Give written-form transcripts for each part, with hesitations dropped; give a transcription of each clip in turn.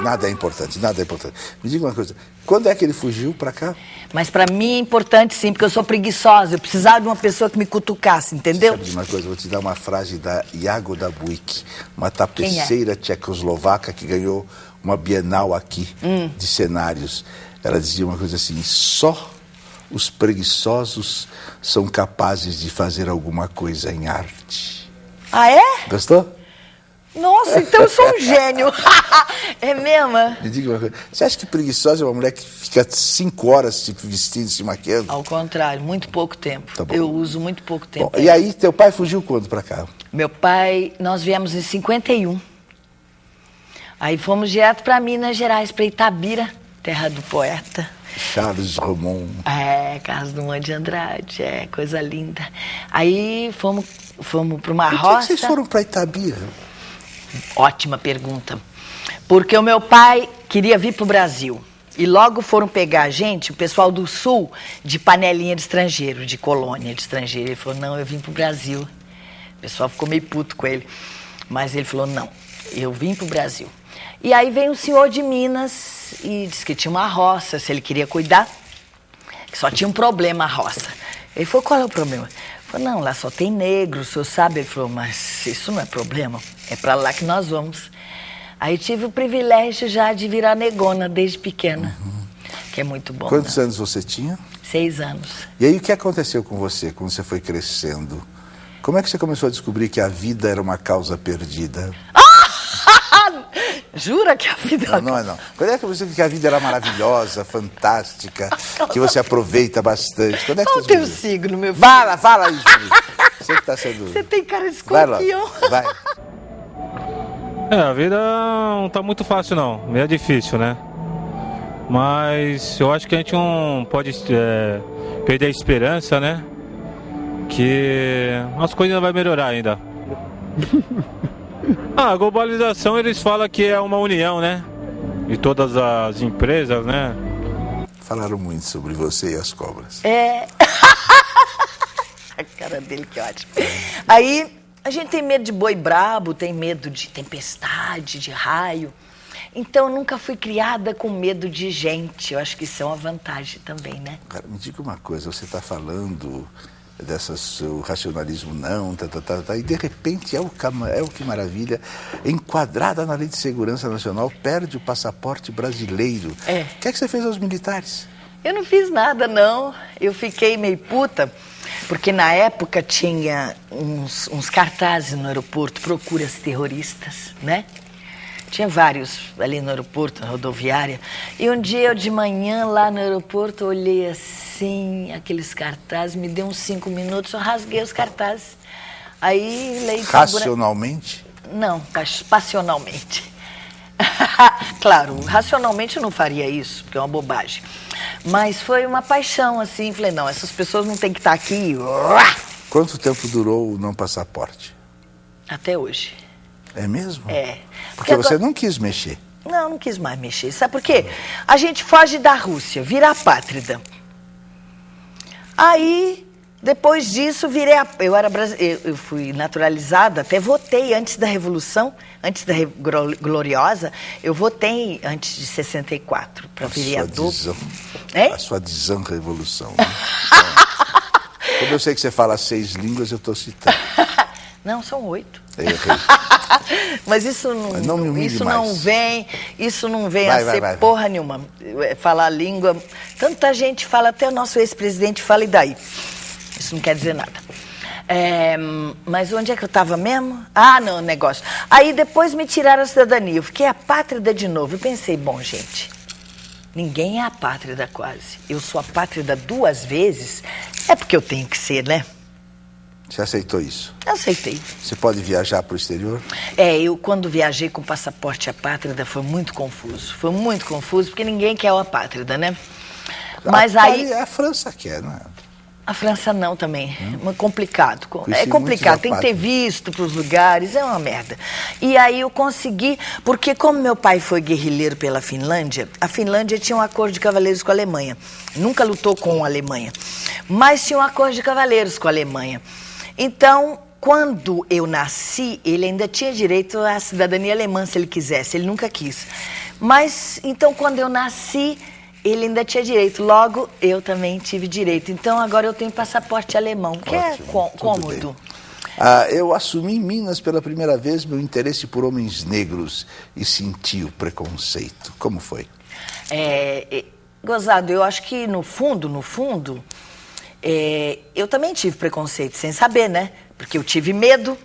nada é importante, nada é importante. Me diga uma coisa, quando é que ele fugiu para cá? Mas para mim é importante sim, porque eu sou preguiçosa, eu precisava de uma pessoa que me cutucasse, entendeu? Sabe de uma coisa, vou te dar uma frase da Jagoda Buick, uma tapeceira tchecoslovaca que ganhou uma Bienal aqui de cenários. Ela dizia uma coisa assim, só os preguiçosos são capazes de fazer alguma coisa em arte. Ah, é? Gostou? Nossa, então eu sou um gênio. É mesmo? Me diga uma coisa, você acha que preguiçosa é uma mulher que fica 5 horas se vestindo, se maquiando? Ao contrário, muito pouco tempo. Tá bom. Eu uso muito pouco tempo. Bom, e aí, teu pai fugiu quando pra cá? Meu pai, nós viemos em 51. Aí fomos direto para Minas Gerais, para Itabira, terra do poeta. Charles Drummond. É, Carlos Drummond de Andrade, é, coisa linda. Aí fomos para uma roça. Por que vocês foram para Itabira? Ótima pergunta. Porque o meu pai queria vir para o Brasil. E logo foram pegar a gente, o pessoal do Sul, de panelinha de estrangeiro, de colônia de estrangeiro. Ele falou, não, eu vim para o Brasil. O pessoal ficou meio puto com ele. Mas ele falou, não, eu vim para o Brasil. E aí veio um senhor de Minas e disse que tinha uma roça, se ele queria cuidar, que só tinha um problema a roça. Ele falou, qual é o problema? Ele falou, não, lá só tem negro, o senhor sabe? Ele falou, mas isso não é problema, é para lá que nós vamos. Aí tive o privilégio já de virar negona desde pequena, que é muito bom. Quantos né? anos você tinha? 6 anos. E aí o que aconteceu com você quando você foi crescendo? Como é que você começou a descobrir que a vida era uma causa perdida? Jura que a vida... Não, não é não. Quando é que você viu que a vida era maravilhosa, fantástica, que você aproveita bastante? Quando é que Qual o você teu descobriu? signo, meu filho? Fala aí, Júlio. Você que está sendo... Você tem cara de Vai lá, escorpião. vai. A vida não tá muito fácil não, meio difícil, né? Mas eu acho que a gente não pode perder a esperança, né? Que as coisas ainda vão melhorar ainda. A globalização eles falam que é uma união, né? De todas as empresas, né? Falaram muito sobre você e as cobras. É. A cara dele, que ótimo. Aí, a gente tem medo de boi brabo, tem medo de tempestade, de raio. Então, eu nunca fui criada com medo de gente. Eu acho que isso é uma vantagem também, né? Cara, me diga uma coisa, você está falando o racionalismo não, e de repente é o que maravilha, enquadrada na Lei de Segurança Nacional, perde o passaporte brasileiro. É. O que é que você fez aos militares? Eu não fiz nada, não. Eu fiquei meio puta, porque na época tinha uns cartazes no aeroporto, procuras terroristas, né? Tinha vários ali no aeroporto, na rodoviária. E um dia eu de manhã lá no aeroporto olhei assim, aqueles cartazes, me deu uns 5 minutos, eu rasguei os cartazes. Aí lei de Racionalmente? Não, passionalmente. Claro, racionalmente eu não faria isso, porque é uma bobagem. Mas foi uma paixão, assim, falei, não, essas pessoas não têm que estar aqui. Quanto tempo durou o não passaporte? Até hoje. É mesmo? É. Porque você não quis mexer. Não quis mais mexer. Sabe por quê? A gente foge da Rússia, vira apátrida. Aí, depois disso, eu fui naturalizada, até votei antes da Revolução, antes da Gloriosa, eu votei antes de 64 para vereador. A sua desrevolução. Né? Então, como eu sei que você fala 6 línguas, eu estou citando. Não, são 8. Eu errei. Mas isso não vem a ser porra nenhuma. Falar língua. Tanta gente fala, até o nosso ex-presidente fala, e daí? Isso não quer dizer nada. Mas onde é que eu estava mesmo? Ah, não, negócio. Aí depois me tiraram a cidadania. Eu fiquei apátrida de novo. Eu pensei, bom, gente, ninguém é apátrida quase. Eu sou apátrida 2 vezes. É porque eu tenho que ser, né? Você aceitou isso? Eu aceitei. Você pode viajar para o exterior? Eu quando viajei com passaporte apátrida foi muito confuso. Foi muito confuso, porque ninguém quer o apátrida, né? Mas aí... A França quer, não é? A França não também. É complicado. É complicado, tem que ter visto para os lugares, é uma merda. E aí eu consegui, porque como meu pai foi guerrilheiro pela Finlândia, a Finlândia tinha um acordo de cavaleiros com a Alemanha. Nunca lutou com a Alemanha, mas tinha um acordo de cavaleiros com a Alemanha. Então, quando eu nasci, ele ainda tinha direito à cidadania alemã, se ele quisesse. Ele nunca quis. Mas, então, quando eu nasci, ele ainda tinha direito. Logo, eu também tive direito. Então, agora eu tenho passaporte alemão, que é cômodo. Eu assumi em Minas pela primeira vez meu interesse por homens negros e senti o preconceito. Como foi? Gozado, eu acho que no fundo, eu também tive preconceito, sem saber, né? Porque eu tive medo.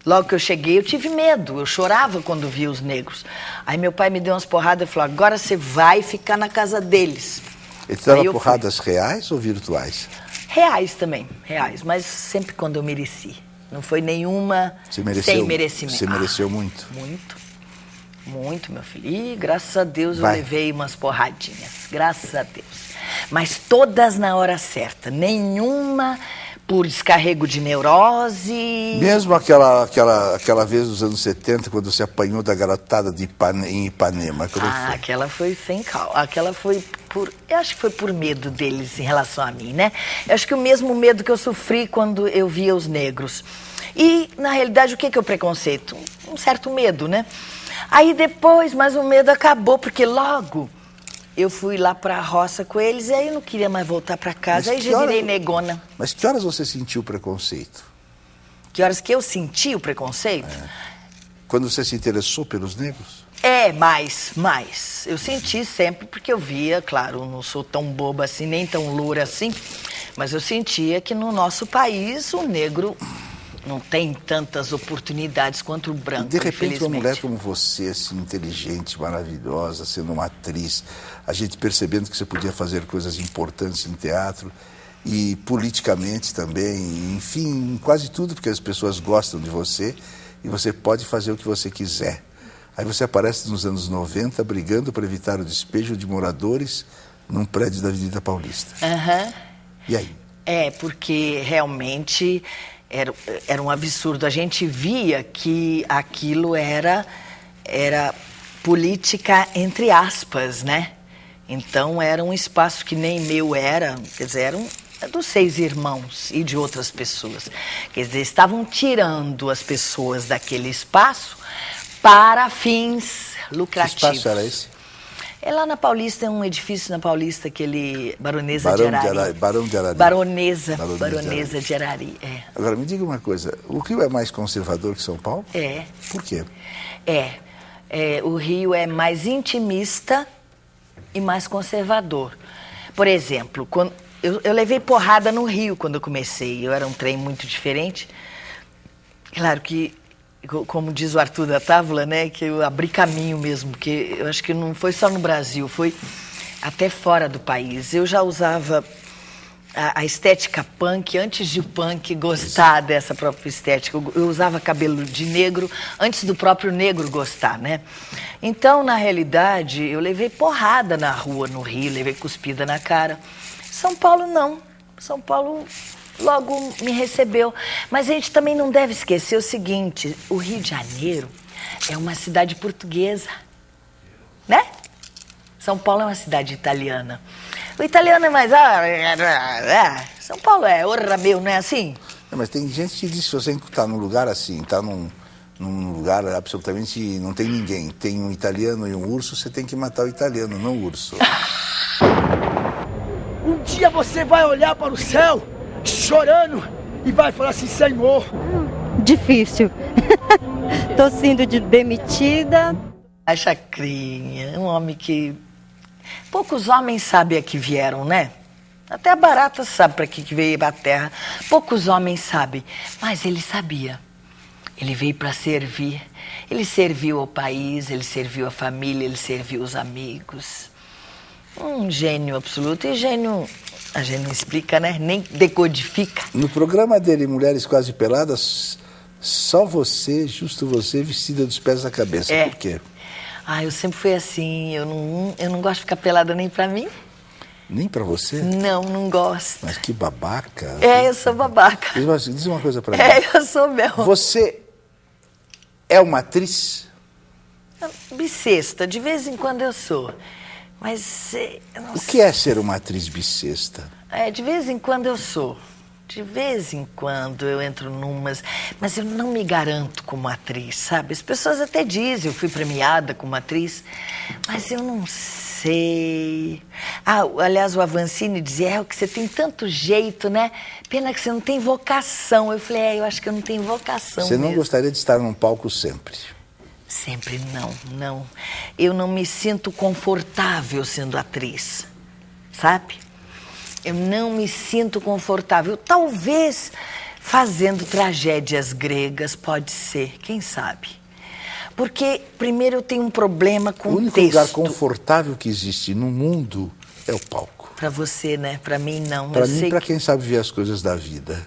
Logo que eu cheguei, eu tive medo. Eu chorava quando via os negros. Aí meu pai me deu umas porradas e falou, agora você vai ficar na casa deles. Ele te dava porradas reais ou virtuais? Reais também, reais. Mas sempre quando eu mereci. Não foi nenhuma sem merecimento. Você mereceu muito? Muito, meu filho. E graças a Deus eu levei umas porradinhas. Graças a Deus. Mas todas na hora certa. Nenhuma por descarrego de neurose. Mesmo aquela vez dos anos 70, quando você apanhou da garotada em Ipanema. Aquela foi sem calma. Aquela foi eu acho que foi por medo deles em relação a mim, né? Eu acho que o mesmo medo que eu sofri quando eu via os negros. E, na realidade, o que é o preconceito? Um certo medo, né? Aí depois, mas o medo acabou, porque logo eu fui lá pra roça com eles e aí eu não queria mais voltar pra casa, aí já virei negona. Mas que horas você sentiu o preconceito? Que horas que eu senti o preconceito? Quando você se interessou pelos negros? Mais. Eu senti sempre, porque eu via, claro, não sou tão boba assim, nem tão loura assim, mas eu sentia que no nosso país o negro não tem tantas oportunidades quanto o branco, de repente, uma mulher infelizmente. como você, assim, inteligente, maravilhosa, sendo uma atriz, a gente percebendo que você podia fazer coisas importantes em teatro e politicamente também, enfim, em quase tudo, porque as pessoas gostam de você e você pode fazer o que você quiser. Aí você aparece nos anos 90 brigando para evitar o despejo de moradores num prédio da Avenida Paulista. E aí? Porque realmente era um absurdo. A gente via que aquilo era política entre aspas, né? Então era um espaço que nem meu era, quer dizer, era dos 6 irmãos e de outras pessoas. Quer dizer, estavam tirando as pessoas daquele espaço para fins lucrativos. Que espaço era esse? É lá na Paulista, é um edifício na Paulista, aquele Baronesa de Arari. Barão de Arari. Baronesa de Arari, Agora, me diga uma coisa, o Rio é mais conservador que São Paulo? É. Por quê? O Rio é mais intimista e mais conservador. Por exemplo, quando eu levei porrada no Rio quando eu comecei, eu era um trem muito diferente. Claro que, como diz o Arthur da Távola, né, que eu abri caminho mesmo, porque eu acho que não foi só no Brasil, foi até fora do país. Eu já usava a estética punk antes de o punk gostar dessa própria estética. Eu usava cabelo de negro antes do próprio negro gostar, né? Então, na realidade, eu levei porrada na rua, no Rio, levei cuspida na cara. São Paulo, não. São Paulo logo me recebeu. Mas a gente também não deve esquecer o seguinte, o Rio de Janeiro é uma cidade portuguesa, né? São Paulo é uma cidade italiana. O italiano é mais... São Paulo é orra meu, não é assim? Mas tem gente que diz que se você está num lugar assim, está num lugar absolutamente... não tem ninguém, tem um italiano e um urso, você tem que matar o italiano, não o urso. Um dia você vai olhar para o céu, chorando, e vai falar assim, Senhor... Difícil. Tô sendo demitida. A Chacrinha, um homem que... Poucos homens sabem a que vieram, né? Até a barata sabe para que veio a terra. Poucos homens sabem, mas ele sabia. Ele veio para servir. Ele serviu ao país, ele serviu a família, ele serviu os amigos. Um gênio absoluto. E gênio, a gente não explica, né? Nem decodifica. No programa dele, Mulheres Quase Peladas, só você, justo você, vestida dos pés à cabeça. Por quê? Eu sempre fui assim. Eu não gosto de ficar pelada nem pra mim. Nem pra você? Não gosto. Mas que babaca. Eu sou babaca. Diz uma coisa pra mim. Eu sou mesmo. Você é uma atriz? Bissexta, de vez em quando eu sou. Mas... O que é ser uma atriz bissexta? De vez em quando eu sou. De vez em quando eu entro numas, mas eu não me garanto como atriz, sabe? As pessoas até dizem, eu fui premiada como atriz, mas eu não sei. Ah, aliás, o Avancini dizia, que você tem tanto jeito, né? Pena que você não tem vocação. Eu falei, eu acho que eu não tenho vocação Você não mesmo. gostaria de estar num palco sempre? Sempre não. Eu não me sinto confortável sendo atriz, sabe? Eu não me sinto confortável. Talvez fazendo tragédias gregas, pode ser, quem sabe? Porque, primeiro, eu tenho um problema com o texto. O único lugar confortável que existe no mundo é o palco. Para você, né? Para mim, não. Para mim, para quem sabe ver as coisas da vida.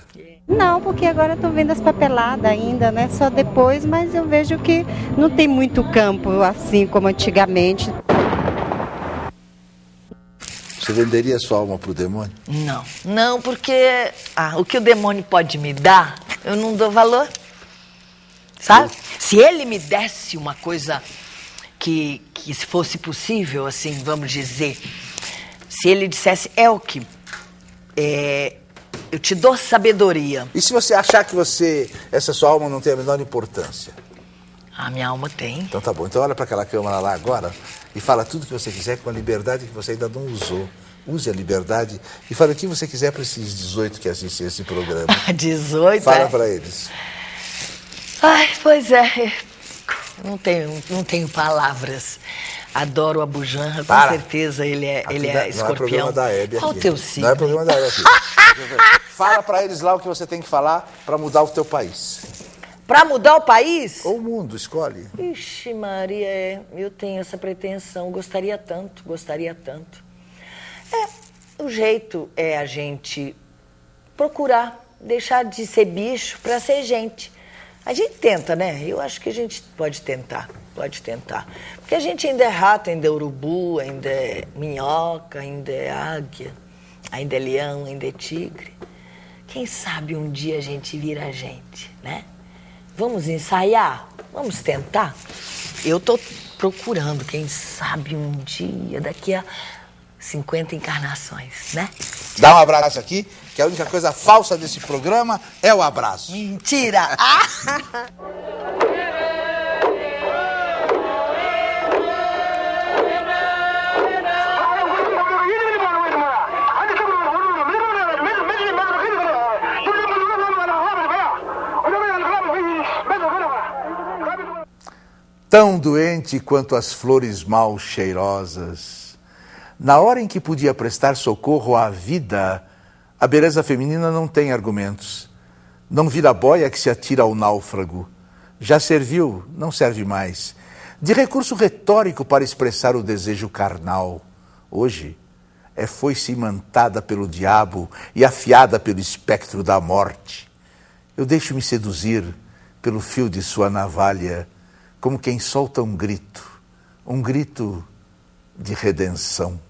Não, porque agora eu tô vendo as papeladas ainda, né? Só depois, mas eu vejo que não tem muito campo assim como antigamente. Você venderia sua alma pro demônio? Não, porque o que o demônio pode me dar, eu não dou valor. Sabe? Se ele me desse uma coisa que se fosse possível, assim, vamos dizer, se ele dissesse, Elke, eu te dou sabedoria. E se você achar que essa sua alma não tem a menor importância? A minha alma tem. Então tá bom. Então olha para aquela câmera lá agora e fala tudo que você quiser com a liberdade que você ainda não usou. Use a liberdade e fala o que você quiser para esses 18 que assistem esse programa. 18, Fala para eles. Ai, pois é. Não tenho palavras. Adoro o Abu Janra, com certeza ele é escorpião. Não é programa da Hebe aqui. Qual o teu signo? Não é programa da Hebe aqui. Fala para eles lá o que você tem que falar para mudar o teu país. Para mudar o país? Ou o mundo, escolhe. Ixi, Maria, eu tenho essa pretensão. Gostaria tanto. O jeito é a gente procurar deixar de ser bicho para ser gente. A gente tenta, né? Eu acho que a gente pode tentar. Porque a gente ainda é rato, ainda é urubu, ainda é minhoca, ainda é águia, ainda é leão, ainda é tigre. Quem sabe um dia a gente vira gente, né? Vamos ensaiar? Vamos tentar? Eu tô procurando, quem sabe um dia, daqui a 50 encarnações, né? Dá um abraço aqui, que a única coisa falsa desse programa é o abraço. Mentira! Tão doente quanto as flores mal cheirosas. Na hora em que podia prestar socorro à vida, a beleza feminina não tem argumentos. Não vira boia que se atira ao náufrago. Já serviu, não serve mais. De recurso retórico para expressar o desejo carnal. Hoje, é foice imantada pelo diabo e afiada pelo espectro da morte. Eu deixo-me seduzir pelo fio de sua navalha, como quem solta um grito de redenção.